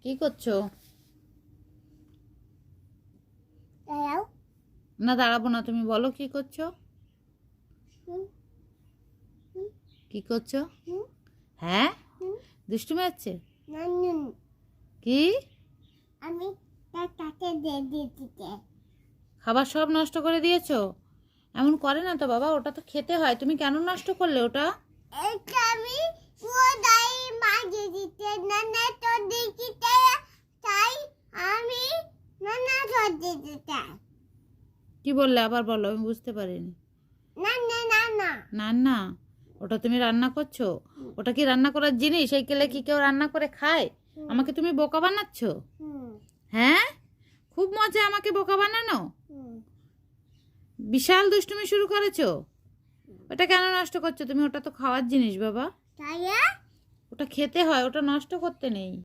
কি করছো? দাঁড়াও। না দাঁড়াবো না, তুমি বলো কি করছো? কি করছো? হ্যাঁ, দুষ্টুমি হচ্ছে কি? আমি তাকে দিয়ে দিতে। খাবার সব নষ্ট করে দিয়েছো? এমন করে না তো বাবা, ওটা তো খেতে হয়, তুমি কেন নষ্ট করলে ওটা? এটা আমি ওদাই মাঝে দিতে নানা তো দেখিতে, তাই আমি নানা ধরতে দিতে। কি বললে আবার বলো, আমি বুঝতে পারিনি। নানা নানা না না, ওটা তুমি রান্না করছো? ওটা কি রান্না করার জিনিস? এই কেলে কি কেউ রান্না করে খায়? আমাকে তুমি বোকা বানাচ্ছো? হ্যাঁ, খুব মজা আমাকে বোকা বানানো। বিশাল দুষ্টুমি শুরু করেছো। ওটা কেন নষ্ট করছো তুমি? ওটা তো খাওয়ার জিনিস বাবা, তাই ওটা খেতে হয়, ওটা নষ্ট করতে নেই।